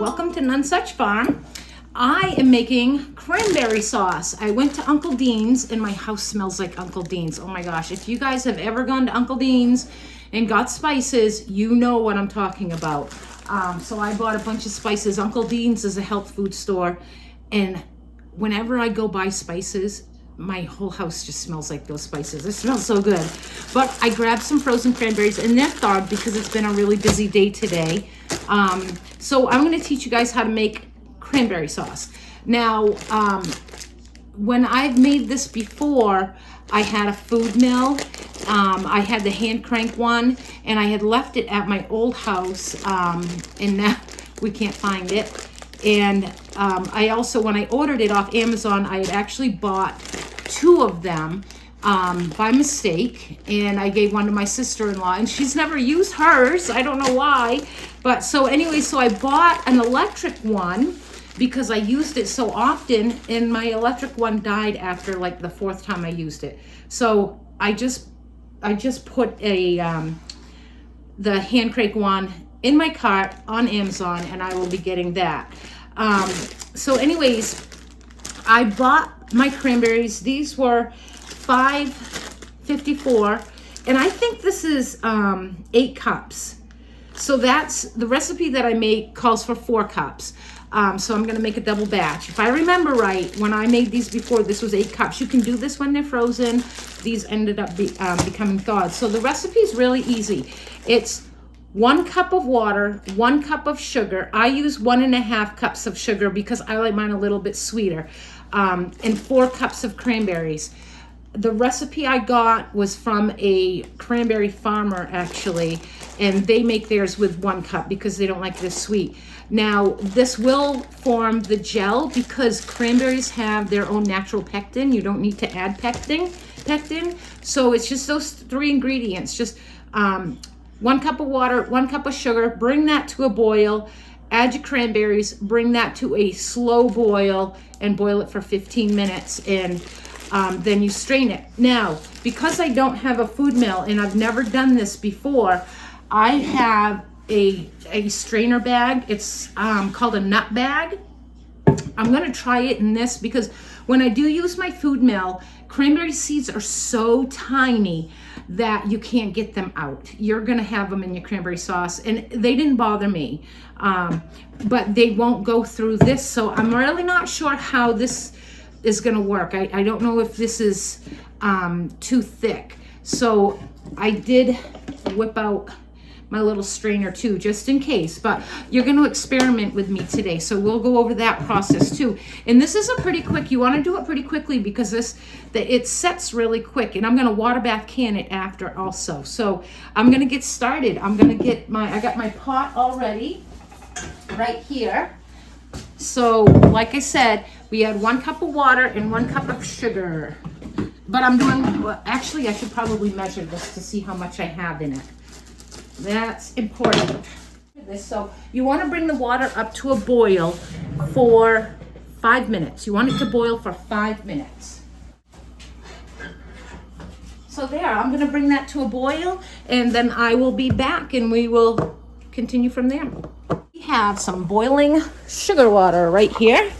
welcome to None Such Farm. I am making cranberry sauce. I went to Uncle Dean's and my house smells like Uncle Dean's. Oh my gosh, if you guys have ever gone to Uncle Dean's and got spices, you know what I'm talking about. So I bought a bunch of spices. Uncle Dean's is a health food store, and whenever I go buy spices, my whole house just smells like those spices. It smells so good. But I grabbed some frozen cranberries and they're thawed because it's been a really busy day today. So I'm going to teach you guys how to make cranberry sauce. Now, when I've made this before, I had a food mill. I had the hand crank one, and I had left it at my old house, and now we can't find it. And I also, when I ordered it off Amazon, I had actually bought 2 of them by mistake, and I gave one to my sister-in-law, and she's never used hers. I don't know why. But so anyway, so I bought an electric one because I used it so often, and my electric one died after like the 4th time I used it. So I just put a the hand crank one in my cart on Amazon, and I will be getting that. So anyways, I bought my cranberries. These were $5.54, and I think this is 8 cups. So that's the recipe that I make calls for 4 cups. So I'm going to make a double batch. If I remember right, when I made these before, this was 8 cups. You can do this when they're frozen. These ended up becoming thawed. So the recipe is really easy. It's 1 cup of water, 1 cup of sugar. I use 1.5 cups of sugar because I like mine a little bit sweeter, and 4 cups of cranberries. The recipe I got was from a cranberry farmer, actually, and they make theirs with 1 cup because they don't like it as sweet. Now, this will form the gel because cranberries have their own natural pectin. You don't need to add pectin. So it's just those 3 ingredients. Just 1 cup of water, 1 cup of sugar, bring that to a boil, add your cranberries, bring that to a slow boil, and boil it for 15 minutes, and then you strain it. Now, because I don't have a food mill and I've never done this before, I have a strainer bag. It's called a nut bag. I'm going to try it in this because when I do use my food mill, cranberry seeds are so tiny that you can't get them out. You're going to have them in your cranberry sauce, and they didn't bother me, but they won't go through this. So I'm really not sure how this is going to work. I don't know if this is too thick. So I did whip out my little strainer too, just in case, but you're going to experiment with me today. So we'll go over that process too. And this is a pretty quick, you want to do it pretty quickly because it sets really quick, and I'm going to water bath can it after also. So I'm going to get started. I'm going to get I got my pot already right here. So like I said, we had 1 cup of water and 1 cup of sugar, but I'm doing, well, actually I should probably measure this to see how much I have in it. That's important. So you want to bring the water up to a boil for 5 minutes. You want it to boil for 5 minutes. So there, I'm going to bring that to a boil, and then I will be back and we will continue from there. We have some boiling sugar water right here.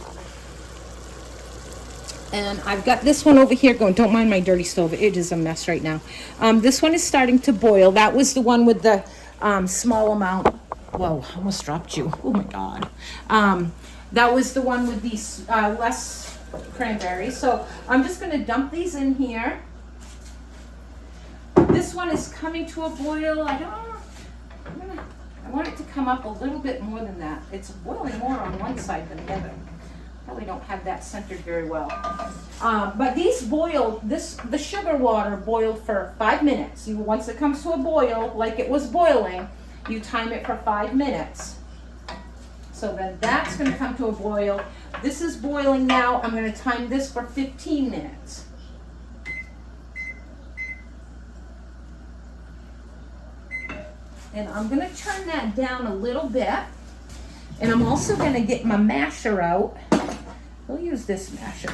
And I've got this one over here going. Don't mind my dirty stove. It is a mess right now. This one is starting to boil. That was the one with the small amount. Whoa, I almost dropped you. Oh my God. That was the one with these less cranberries. So I'm just going to dump these in here. This one is coming to a boil. I want it to come up a little bit more than that. It's boiling more on one side than the other. Probably don't have that centered very well. But these boiled, the sugar water boiled for 5 minutes. Once it comes to a boil, like it was boiling, you time it for 5 minutes. So then that's going to come to a boil. This is boiling now. I'm going to time this for 15 minutes. And I'm going to turn that down a little bit. And I'm also going to get my masher out. We'll use this masher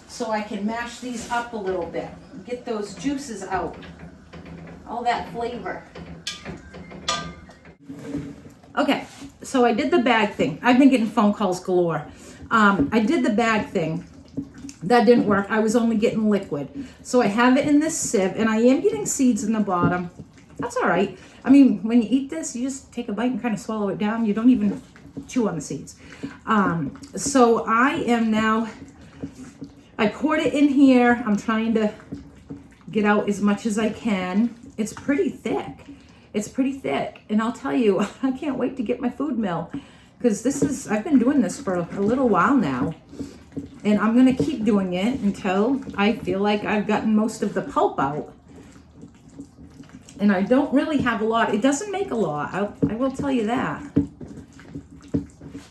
so I can mash these up a little bit. Get those juices out. All that flavor. Okay, so I did the bag thing. I've been getting phone calls galore. I did the bag thing. That didn't work. I was only getting liquid. So I have it in this sieve, and I am getting seeds in the bottom. That's all right. I mean, when you eat this, you just take a bite and kind of swallow it down. You don't even chew on the seeds. So I am now, I poured it in here. I'm trying to get out as much as I can. It's pretty thick. It's pretty thick. And I'll tell you, I can't wait to get my food mill, because I've been doing this for a little while now. And I'm going to keep doing it until I feel like I've gotten most of the pulp out. And I don't really have a lot. It doesn't make a lot. I will tell you that.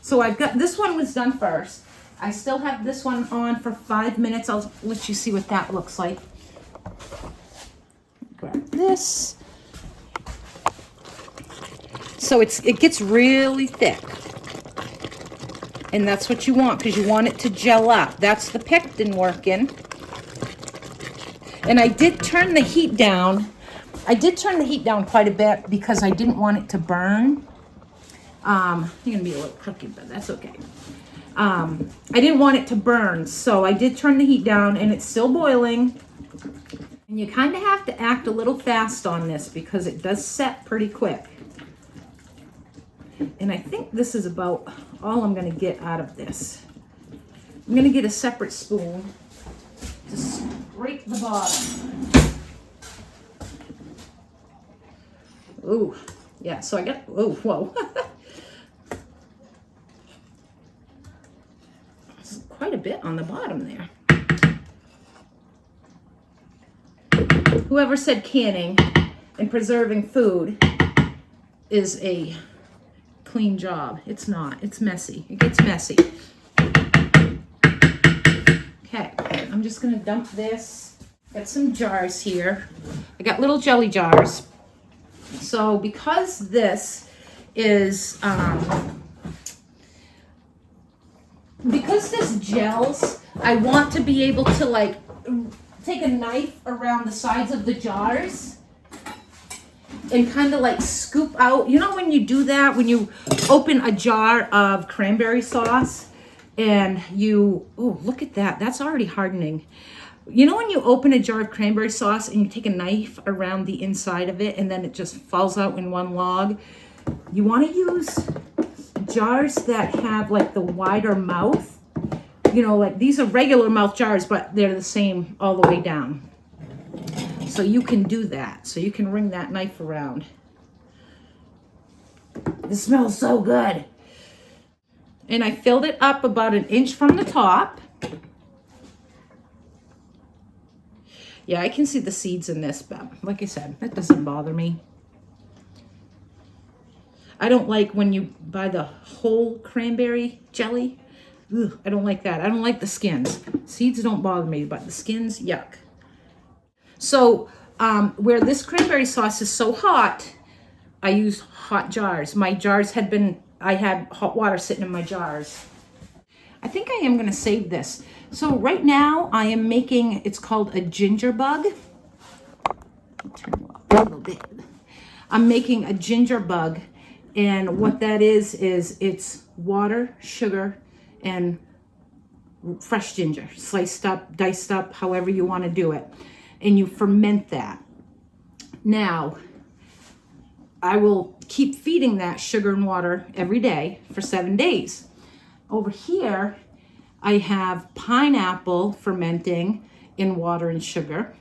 So I've got, this one was done first. I still have this one on for 5 minutes. I'll let you see what that looks like. Grab this. So it gets really thick. And that's what you want, because you want it to gel up. That's the pectin working. And I did turn the heat down. I did turn the heat down quite a bit because I didn't want it to burn. You're going to be a little crooked, but that's okay. I didn't want it to burn, so I did turn the heat down, and it's still boiling. And you kind of have to act a little fast on this because it does set pretty quick. And I think this is about all I'm going to get out of this. I'm going to get a separate spoon to scrape the bottom. Ooh, yeah, so I got, oh, whoa. There's quite a bit on the bottom there. Whoever said canning and preserving food is a clean job. It's not. It's messy. It gets messy. Okay, I'm just going to dump this. Got some jars here. I got little jelly jars. So because this is, because this gels, I want to be able to like take a knife around the sides of the jars and kind of like scoop out. You know when you do that, when you open a jar of cranberry sauce and you, oh, look at that. That's already hardening. You know when you open a jar of cranberry sauce and you take a knife around the inside of it and then it just falls out in one log? You want to use jars that have like the wider mouth. You know, like these are regular mouth jars, but they're the same all the way down. So you can do that. So you can ring that knife around. It smells so good. And I filled it up about 1 inch from the top. Yeah, I can see the seeds in this, but like I said, that doesn't bother me. I don't like when you buy the whole cranberry jelly. Ugh, I don't like that. I don't like the skins. Seeds don't bother me, but the skins, yuck. So where this cranberry sauce is so hot, I used hot jars. My jars had been, I had hot water sitting in my jars. I think I am going to save this. So right now I am making, it's called a ginger bug. Turn it up a little bit. I'm making a ginger bug, and what that is it's water, sugar, and fresh ginger, sliced up, diced up, however you want to do it. And you ferment that. Now, I will keep feeding that sugar and water every day for 7 days. Over here, I have pineapple fermenting in water and sugar.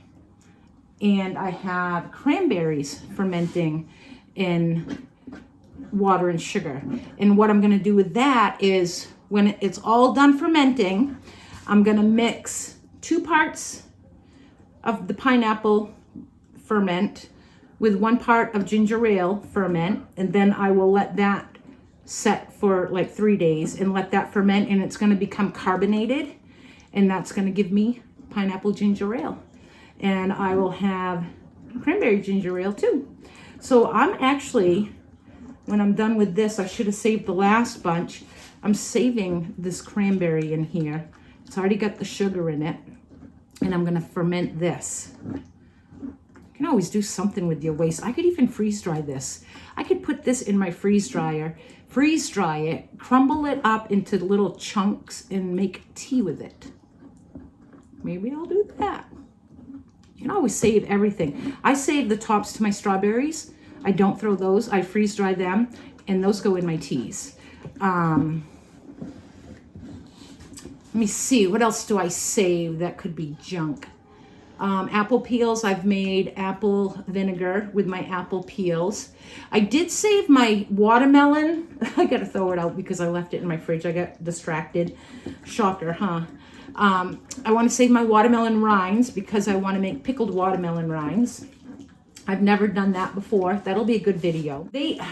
And I have cranberries fermenting in water and sugar. And what I'm going to do with that is when it's all done fermenting, I'm going to mix 2 parts of the pineapple ferment with 1 part of ginger ale ferment, and then I will let that set for like 3 days and let that ferment, and it's going to become carbonated, and that's going to give me pineapple ginger ale. And I will have cranberry ginger ale too. So I'm actually, when I'm done with this, I should have saved the last bunch. I'm saving this cranberry in here. It's already got the sugar in it. And I'm going to ferment this. Can can always do something with your waste. I could even freeze dry this. I could put this in my freeze dryer, freeze dry it, crumble it up into little chunks, and make tea with it. Maybe I'll do that. You can always save everything. I save the tops to my strawberries. I don't throw those. I freeze dry them, and those go in my teas. Let me see. What else do I save that could be junk? Apple peels. I've made apple vinegar with my apple peels. I did save my watermelon. I got to throw it out because I left it in my fridge. I got distracted. Shocker, huh? I want to save my watermelon rinds because I want to make pickled watermelon rinds. I've never done that before. That'll be a good video.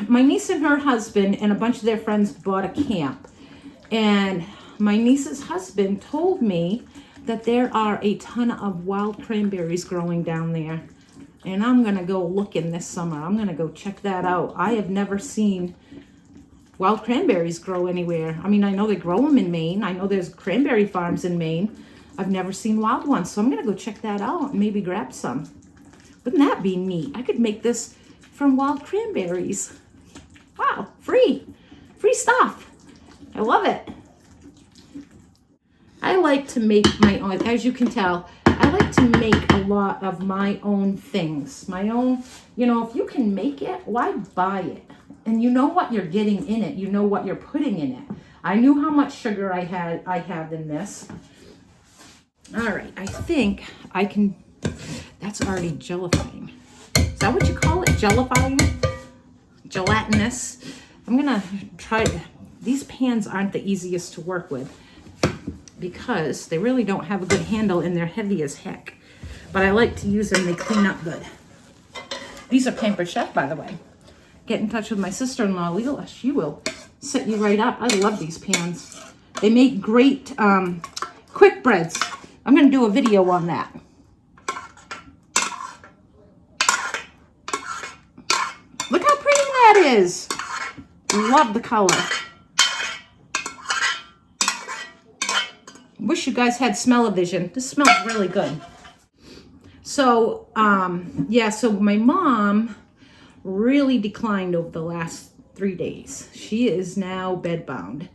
My niece and her husband and a bunch of their friends bought a camp. And my niece's husband told me that there are a ton of wild cranberries growing down there. And I'm going to go looking this summer. I'm going to go check that out. I have never seen wild cranberries grow anywhere. I mean, I know they grow them in Maine. I know there's cranberry farms in Maine. I've never seen wild ones. So I'm going to go check that out and maybe grab some. Wouldn't that be neat? I could make this from wild cranberries. Wow, free stuff. I love it. I like to make my own, as you can tell, I like to make a lot of my own things. My own, you know, if you can make it, why buy it? And you know what you're getting in it. You know what you're putting in it. I knew how much sugar I have in this. All right, I think I can, that's already gelifying. Is that what you call it? Gelifying? Gelatinous. I'm gonna try, these pans aren't the easiest to work with because they really don't have a good handle and they're heavy as heck. But I like to use them, they clean up good. These are Pampered Chef, by the way. Get in touch with my sister-in-law, Leela. She will set you right up. I love these pans. They make great quick breads. I'm gonna do a video on that. Look how pretty that is. Love the color. Wish you guys had smell-o-vision. This smells really good. So, yeah, so my mom really declined over the last 3 days. She is now bedbound.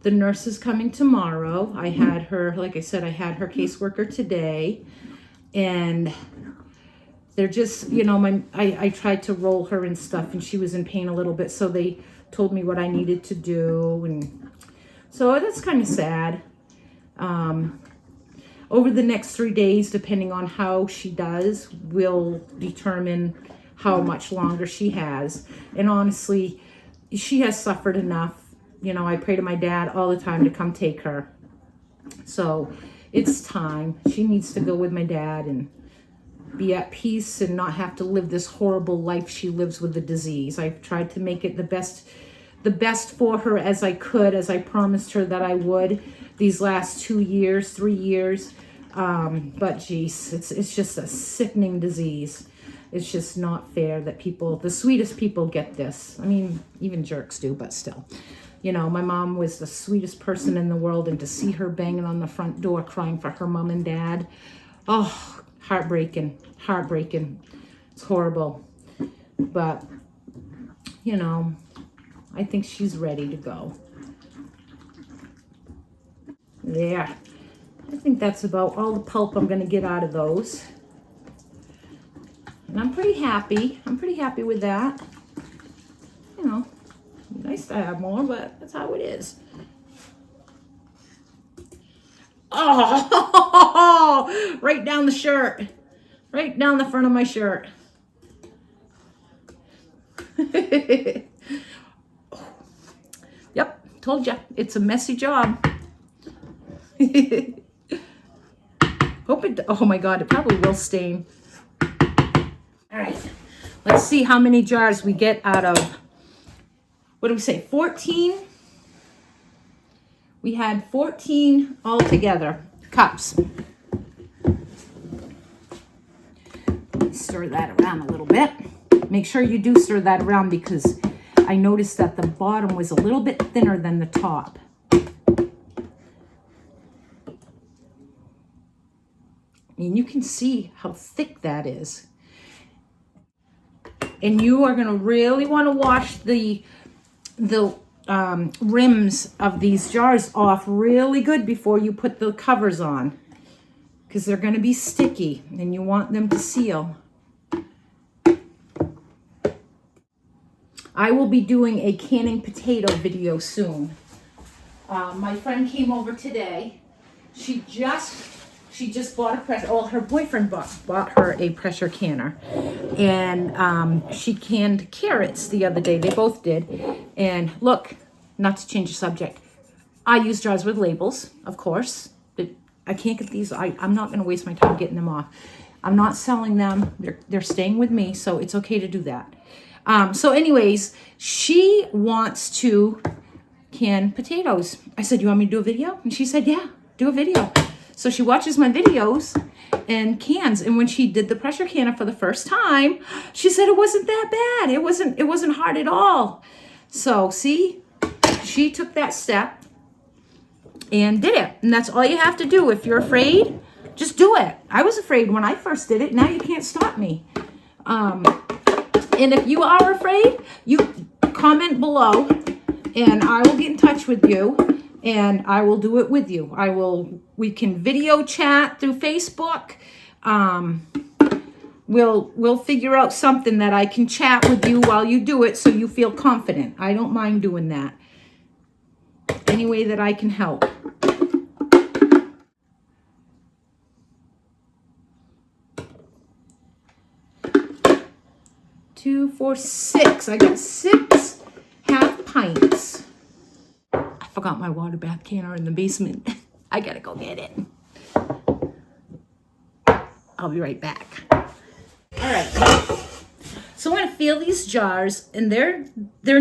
The nurse is coming tomorrow. I had her, like I said, I had her caseworker today. And they're just, you know, I tried to roll her and stuff, and she was in pain a little bit. So they told me what I needed to do. And so that's kind of sad. Over the next 3 days, depending on how she does, will determine how much longer she has. And honestly, she has suffered enough. You know, I pray to my dad all the time to come take her. So it's time. She needs to go with my dad and be at peace and not have to live this horrible life she lives with the disease. I've tried to make it the best for her as I could, as I promised her that I would these last 2 years, 3 years. But geez, it's just a sickening disease. It's just not fair that people, the sweetest people, get this. I mean, even jerks do, but still. You know, my mom was the sweetest person in the world, and to see her banging on the front door crying for her mom and dad, oh, heartbreaking, heartbreaking. It's horrible. But, you know, I think she's ready to go. There. I think that's about all the pulp I'm going to get out of those. And I'm pretty happy. I'm pretty happy with that. You know, nice to have more, but that's how it is. Oh, right down the shirt. Right down the front of my shirt. Yep, told ya. It's a messy job. Hope it, oh my God, it probably will stain. All right, let's see how many jars we get out of, what do we say, 14? We had 14 altogether, cups. Stir that around a little bit. Make sure you do stir that around because I noticed that the bottom was a little bit thinner than the top. and you can see how thick that is. And you are going to really want to wash the rims of these jars off really good before you put the covers on, because they're going to be sticky and you want them to seal. I will be doing a canning potato video soon. My friend came over today. She just bought a pressure, well, her boyfriend bought her a pressure canner. And she canned carrots the other day. They both did. And look, not to change the subject, I use jars with labels, of course. But I can't get these. I'm not going to waste my time getting them off. I'm not selling them. They're staying with me, so it's okay to do that. So anyways, she wants to can potatoes. I said, you want me to do a video? And she said, yeah, do a video. So she watches my videos and cans. And when she did the pressure canner for the first time, she said it wasn't that bad. It wasn't hard at all. So see, she took that step and did it. And that's all you have to do. If you're afraid, just do it. I was afraid when I first did it. Now you can't stop me. And if you are afraid, you comment below and I will get in touch with you and I will do it with you. We can video chat through Facebook. We'll figure out something that I can chat with you while you do it so you feel confident. I don't mind doing that. Any way that I can help. Two, four, six. I got 6 half pints. I forgot my water bath canner in the basement. I gotta go get it. I'll be right back. All right. So I'm gonna feel these jars, and they're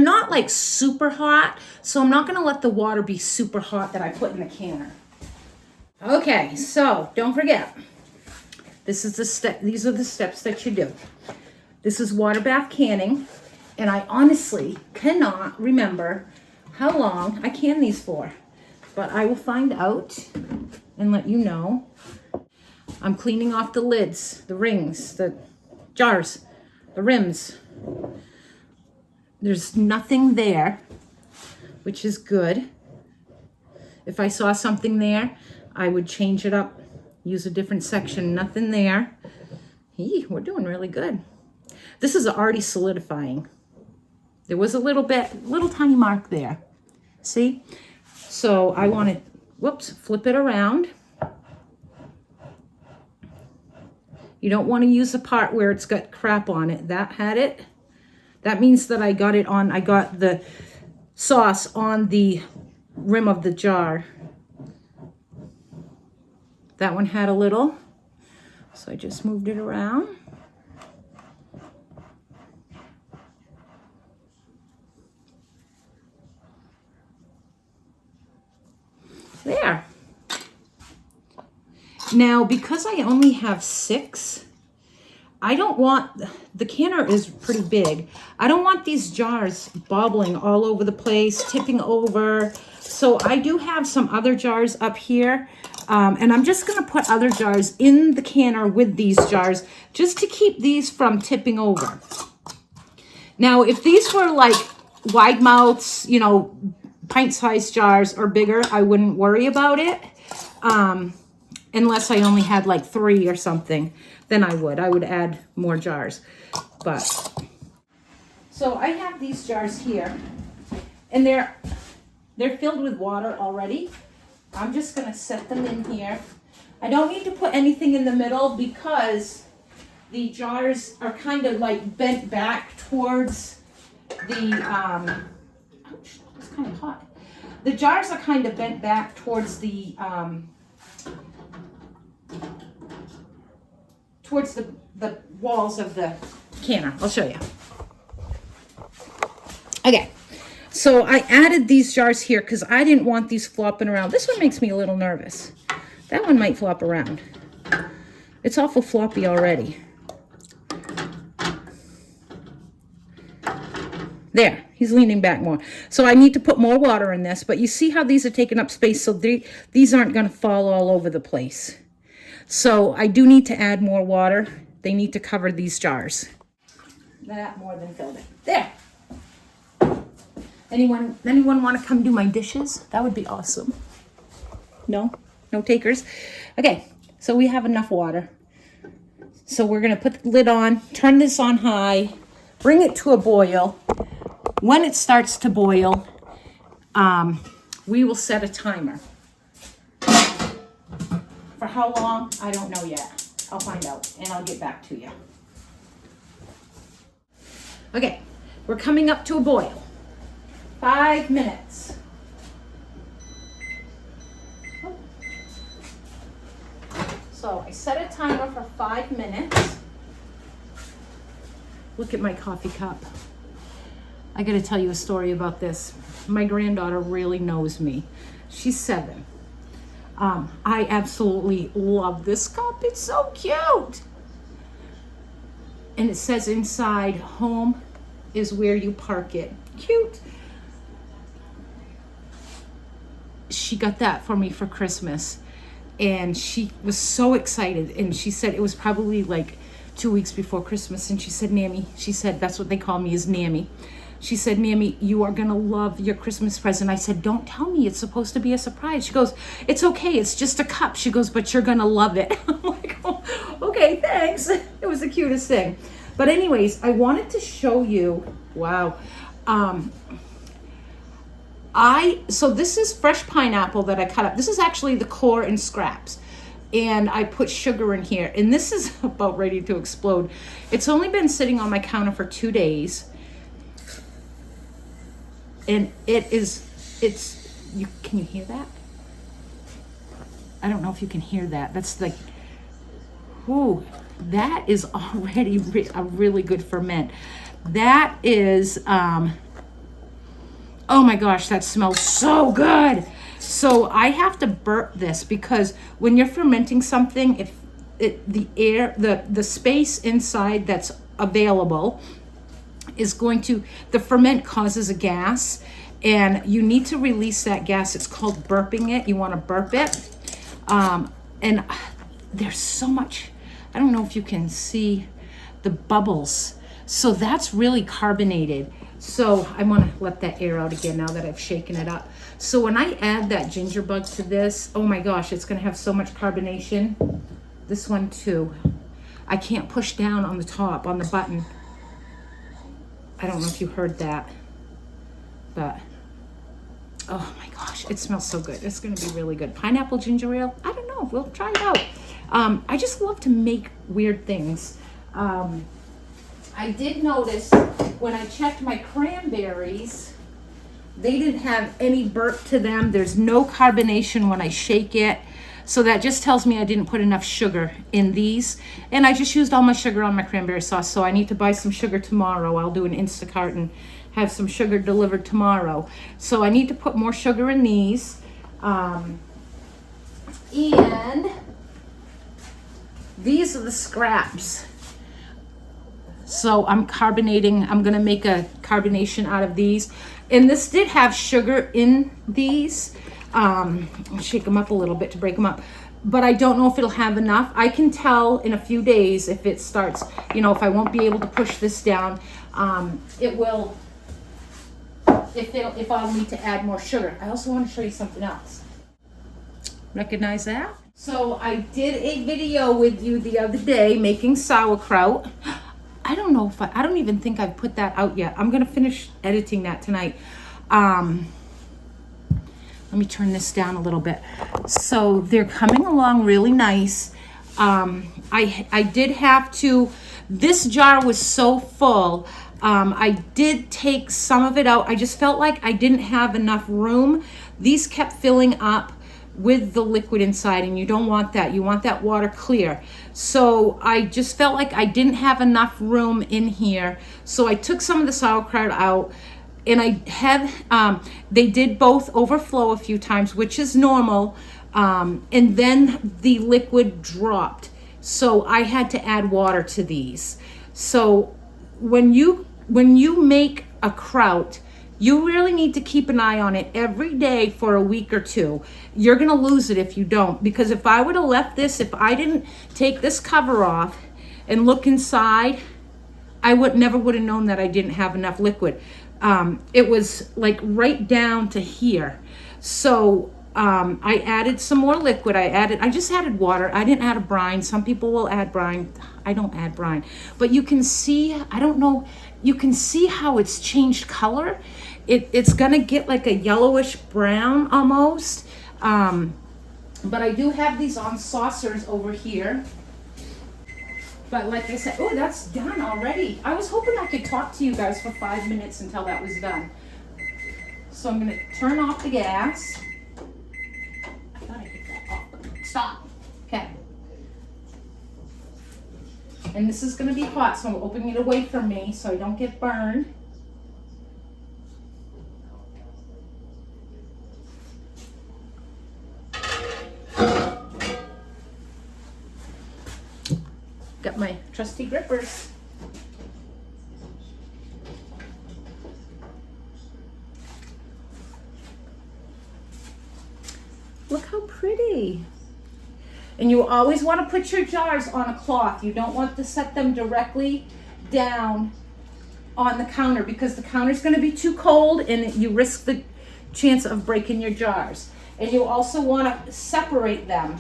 not like super hot, so I'm not gonna let the water be super hot that I put in the canner. Okay, so don't forget. These are the steps that you do. This is water bath canning, and I honestly cannot remember how long I can these for, but I will find out and let you know. I'm cleaning off the lids, the rings, the jars, the rims. There's nothing there, which is good. If I saw something there, I would change it up, use a different section. Nothing there. We're doing really good. This is already solidifying. There was a little tiny mark there. See? So I want to, flip it around. You don't want to use the part where it's got crap on it. That had it. That means that I got the sauce on the rim of the jar. That one had a little. So I just moved it around. There. Now, because I only have 6, I don't want, the canner is pretty big. I don't want these jars bobbling all over the place, tipping over. So I do have some other jars up here. And I'm just going to put other jars in the canner with these jars just to keep these from tipping over. Now, if these were like wide mouths, pint-sized jars or bigger, I wouldn't worry about it. Unless I only had like 3 or something, then I would add more jars. But so I have these jars here, and they're filled with water already. I'm just going to set them in here. I don't need to put anything in the middle because the jars are kind of like bent back towards the, ouch, it's kind of hot. The jars are kind of bent back towards the, the walls of the canner. I'll show you. Okay. So I added these jars here because I didn't want these flopping around. This one makes me a little nervous. That one might flop around. It's awful floppy already. There, he's leaning back more. So I need to put more water in this, but you see how these are taking up space, so these aren't going to fall all over the place. So I do need to add more water. They need to cover these jars. That more than filled it. There. Anyone want to come do my dishes? That would be awesome. No? No takers? Okay, so we have enough water. So we're going to put the lid on, turn this on high, bring it to a boil. When it starts to boil, we will set a timer. For how long? I don't know yet. I'll find out and I'll get back to you. Okay, we're coming up to a boil. 5 minutes. So I set a timer for 5 minutes. Look at my coffee cup. I gotta tell you a story about this. My granddaughter really knows me. She's 7. I absolutely love this cup. It's so cute. And it says inside, home is where you park it. Cute. She got that for me for Christmas. And she was so excited. And she said it was probably like 2 weeks before Christmas. And she said, Nammy, she said, that's what they call me, is Nammy. She said, Nammy, you are going to love your Christmas present. I said, don't tell me. It's supposed to be a surprise. She goes, it's okay. It's just a cup. She goes, but you're going to love it. I'm like, oh, okay, thanks. It was the cutest thing. But anyways, I wanted to show you, wow. So this is fresh pineapple that I cut up. This is actually the core and scraps. And I put sugar in here. And this is about ready to explode. It's only been sitting on my counter for 2 days. And can you hear that? I don't know if you can hear that. That's like, ooh, that is already a really good ferment. That is, oh my gosh, that smells so good. So I have to burp this because when you're fermenting something, the space inside that's available is going to, the ferment causes a gas and you need to release that gas. It's called burping it. You want to burp it. And there's so much, I don't know if you can see the bubbles. So that's really carbonated. So I want to let that air out again now that I've shaken it up. So when I add that ginger bug to this, oh my gosh, it's going to have so much carbonation. This one too. I can't push down on the top, on the button. I don't know if you heard that, but oh my gosh, it smells so good. It's going to be really good. Pineapple ginger ale, I don't know. We'll try it out. I just love to make weird things. I did notice when I checked my cranberries, they didn't have any burp to them. There's no carbonation when I shake it. So that just tells me I didn't put enough sugar in these. And I just used all my sugar on my cranberry sauce. So I need to buy some sugar tomorrow. I'll do an Instacart and have some sugar delivered tomorrow. So I need to put more sugar in these. And these are the scraps. So I'm carbonating. I'm going to make a carbonation out of these. And this did have sugar in these. I'll shake them up a little bit to break them up, but I don't know if it'll have enough. I can tell in a few days if it starts, if I won't be able to push this down. It will, if I'll need to add more sugar. I also want to show you something else. Recognize that? So I did a video with you the other day making sauerkraut. I don't know if I don't even think I've put that out yet. I'm going to finish editing that tonight. Let me turn this down a little bit. So they're coming along really nice. I did have to, this jar was so full. I did take some of it out. I just felt like I didn't have enough room. These kept filling up with the liquid inside, and you don't want that. You want that water clear. So I just felt like I didn't have enough room in here. So I took some of the sauerkraut out. And I had, they did both overflow a few times, which is normal. And then the liquid dropped. So I had to add water to these. So when you make a kraut, You really need to keep an eye on it every day for a week or two. You're gonna lose it if you don't, because if I would have left this, if I didn't take this cover off and look inside, I never would have known that I didn't have enough liquid. It was like right down to here. So I added some more liquid. I just added water. I didn't add a brine. Some people will add brine. I don't add brine. But you can see, I don't know, you can see how it's changed color. It's gonna get like a yellowish brown almost. But I do have these on saucers over here. But like I said, oh, that's done already. I was hoping I could talk to you guys for 5 minutes until that was done. So I'm gonna turn off the gas. I thought I hit that off. Stop. Okay. And this is gonna be hot, so I'm opening it away from me so I don't get burned. Got my trusty grippers. Look how pretty. And you always want to put your jars on a cloth. You don't want to set them directly down on the counter because the counter is going to be too cold and you risk the chance of breaking your jars. And you also want to separate them.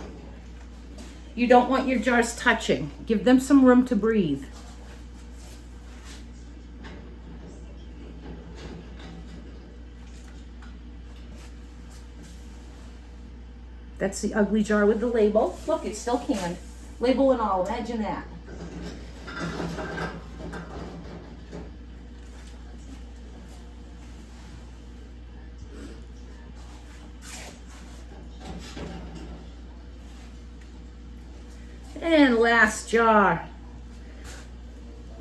You don't want your jars touching. Give them some room to breathe. That's the ugly jar with the label. Look, it's still canned. Label and all, imagine that. And last jar.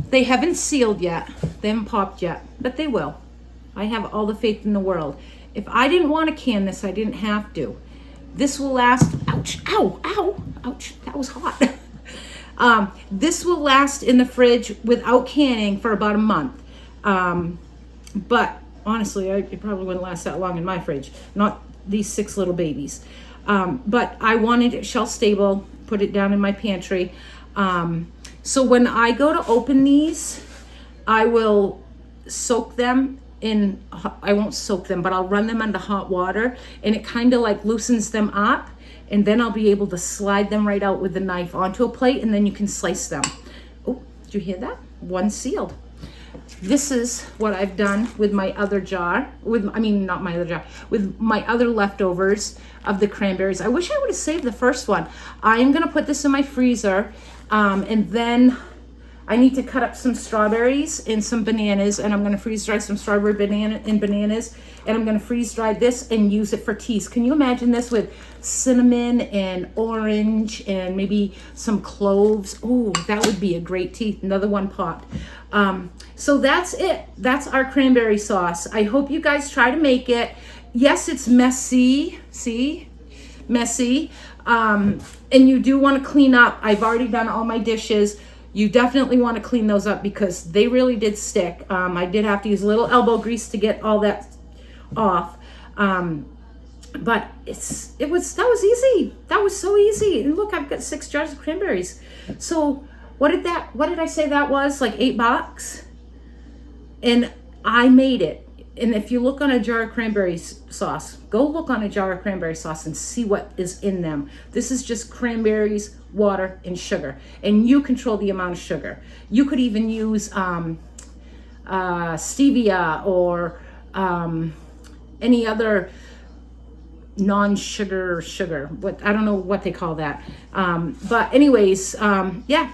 They haven't sealed yet. They haven't popped yet, but they will. I have all the faith in the world. If I didn't want to can this, I didn't have to. This will last, ouch, ow, ow, ouch, that was hot. This will last in the fridge without canning for about a month. But honestly, it probably wouldn't last that long in my fridge, not these 6 little babies. But I wanted it shelf stable, put it down in my pantry. So when I go to open these, I will soak them in, I won't soak them, but I'll run them under hot water and it kind of like loosens them up, and then I'll be able to slide them right out with the knife onto a plate, and then you can slice them. Oh, did you hear that? One sealed. This is what I've done with my other jar, not my other jar, with my other leftovers of the cranberries. I wish I would have saved the first one. I am gonna put this in my freezer, and then I need to cut up some strawberries and some bananas, and I'm gonna freeze dry some strawberry bananas, and I'm gonna freeze dry this and use it for teas. Can you imagine this with cinnamon and orange and maybe some cloves? Oh, that would be a great tea. Another one popped. So that's it. That's our cranberry sauce. I hope you guys try to make it. Yes, it's messy. See? Messy. And you do want to clean up. I've already done all my dishes. You definitely want to clean those up because they really did stick. I did have to use a little elbow grease to get all that off. But that was easy. That was so easy. And look, I've got 6 jars of cranberries. So what did I say that was? Like $8? And I made it. And if you look on a jar of cranberry sauce, go look on a jar of cranberry sauce and see what is in them. This is just cranberries, water, and sugar. And you control the amount of sugar. You could even use stevia or any other non-sugar sugar. I don't know what they call that. But anyways, yeah,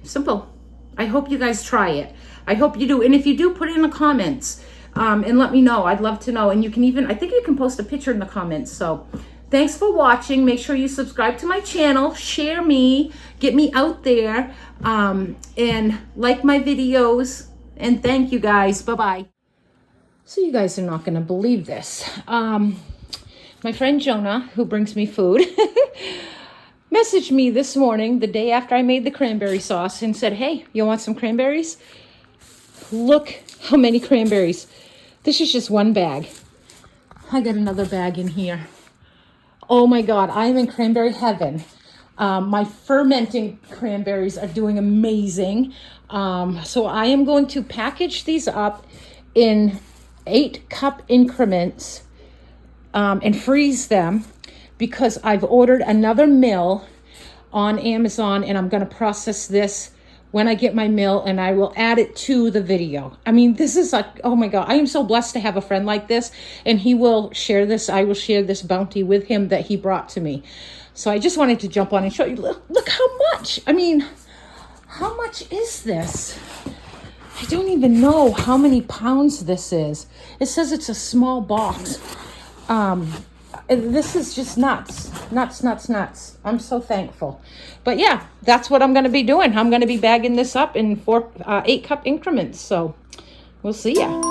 simple. I hope you guys try it. I hope you do. And if you do, put it in the comments and let me know. I'd love to know. And you can even, I think you can post a picture in the comments. So thanks for watching. Make sure you subscribe to my channel, share me, get me out there, and like my videos. And thank you guys. Bye-bye. So you guys are not going to believe this. My friend Jonah, who brings me food, messaged me this morning, the day after I made the cranberry sauce, and said, hey, you want some cranberries? Look how many cranberries. This is just one bag. I got another bag in here. Oh my God, I am in cranberry heaven. My fermenting cranberries are doing amazing. So I am going to package these up in 8-cup increments and freeze them, because I've ordered another mill on Amazon, and I'm going to process this when I get my mill, and I will add it to the video. I mean, this is like, oh my God, I am so blessed to have a friend like this, and he will share this. I will share this bounty with him that he brought to me. So I just wanted to jump on and show you, look how much. I mean, how much is this? I don't even know how many pounds this is. It says it's a small box. This is just nuts. I'm so thankful. But yeah, that's what I'm going to be doing. I'm going to be bagging this up in 8-cup increments. So we'll see ya.